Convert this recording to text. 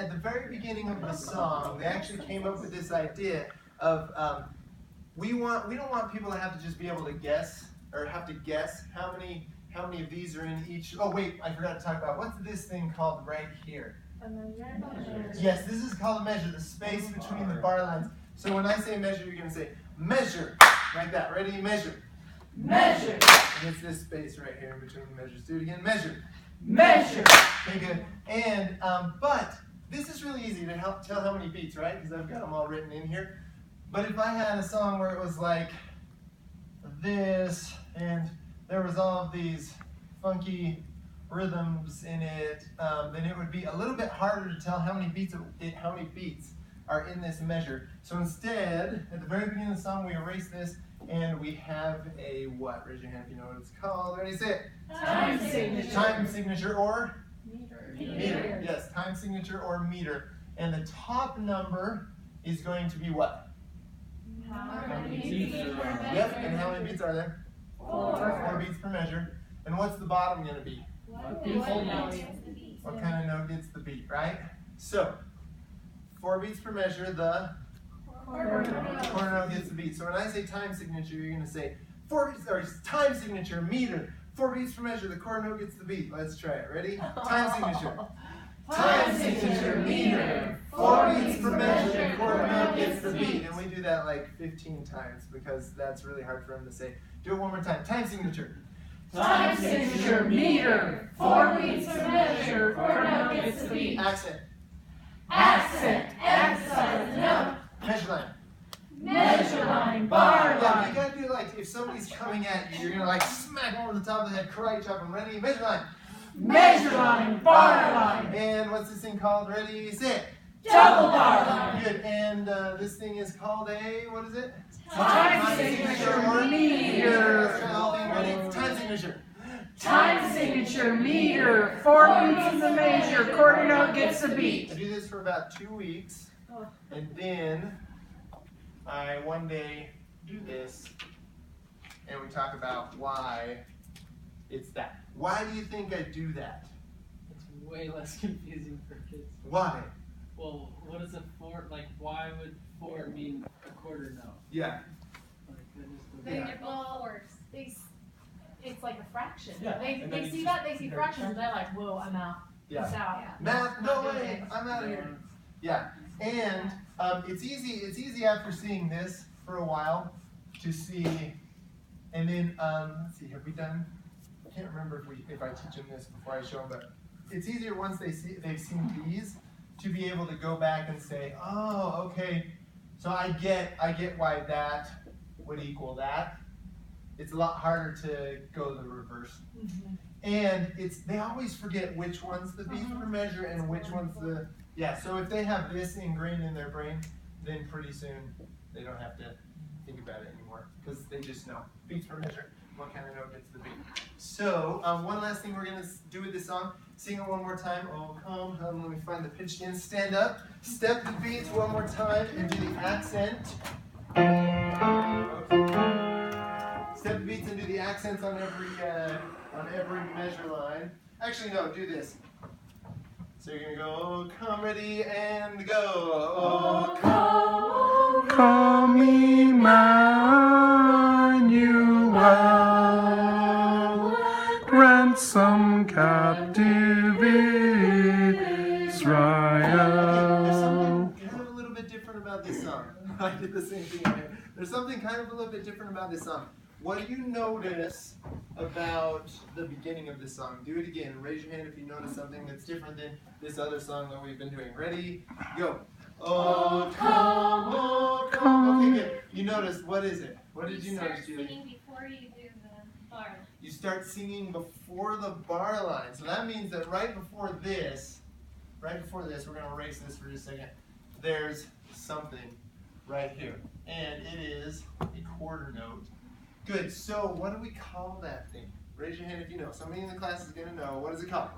at the very beginning of the song, they actually came up with this idea of we don't want people to have to just be able to guess or have to guess how many of these are in each. Oh wait, I forgot to talk about what's this thing called right here. A measure. Yes, this is called a measure, the space between the bar lines. So when I say measure, you're going to say measure, like that. Ready? Measure. Measure. And it's this space right here in between the measures. Do it again. Measure. Measure. Okay, good. And, but this is really easy to help tell how many beats, right? Because I've got them all written in here. But if I had a song where it was like this, and there was all of these funky rhythms in it, then it would be a little bit harder to tell how many beats are in this measure. So instead, at the very beginning of the song, we erase this, and we have a what? Raise your hand if you know what it's called. Ready, say it. Time signature. Time signature or? Meter. Yes, time signature or meter. And the top number is going to be what? How many beats beats per measure? Yep, and how many beats are there? 4 beats per measure. And what's the bottom going to be? What kind of note gets the beat, right? So, 4 beats per measure, the quarter note gets the beat. So when I say time signature, you're going to say 4 beats, or time signature, meter, 4 beats per measure, the quarter note gets the beat. Let's try it. Ready? Time signature. Time signature, meter, 4 beats per measure, quarter note gets the beat. And we do that like 15 times because that's really hard for them to say. Do it one more time. Time signature. Time signature, meter, 4 beats per measure, quarter note gets the beat. Accent. Accent, emphasize, note. Measure line. Measure line, bar Yeah, you line. gotta do like, if somebody's coming at you, you're gonna like smack them over the top of the head, karate chop them. Ready? Measure line. Measure line, bar line. And what's this thing called? Ready? Say it. Double bar line. Good. And this thing is called a, what is it? Time signature, Let's meter. try the whole thing. Ready? Time signature. Time signature, meter, 4 beats per measure, quarter note gets the I beat. do this for about 2 weeks, and then I one day do this, and we talk about why it's that. Why do you think I do that? It's way less confusing for kids. Why? Well, what is a 4? Like, why would 4 mean a quarter note? Yeah. Like, that just Yeah. doesn't. Well, it's like a fraction. Yeah, They and then see it's that, just they see very fractions, and they're like, whoa, I'm out. Yeah. Peace out. Math? No Not doing way. it. I'm out of here. Yeah. And it's easy after seeing this for a while to see, and then let's see, have we done? I can't remember if I teach them this before I show them, but it's easier once they've seen these to be able to go back and say, oh, okay, so I get why that would equal that. It's a lot harder to go the reverse. And they always forget which one's the beats per measure and which one's the, yeah, so if they have this ingrained in their brain, then pretty soon they don't have to think about it anymore because they just know beats per measure, what kind of note gets the beat. So one last thing we're going to do with this song, sing it one more time. Oh, come, let me find the pitch again. Stand up, step the beats one more time, and do the accent. Step the beats and do the accents on every measure line. Actually, no, do this. So you're gonna go, oh, come, ready, and go. Oh, come, Emmanuel, ransom captive Israel. There's something kind of a little bit different about this song. I did the same thing here. There's something kind of a little bit different about this song. What do you notice about the beginning of this song? Do it again. Raise your hand if you notice something that's different than this other song that we've been doing. Ready? Go. Oh, come, oh, come. Okay, good. You noticed, what is it? What did you notice, Julie? Singing before you do the bar. You start singing before the bar line. So that means that right before this, we're going to erase this for just a second, there's something right here. And it is a quarter note. Good. So what do we call that thing? Raise your hand if you know. Somebody in the class is going to know. What is it called?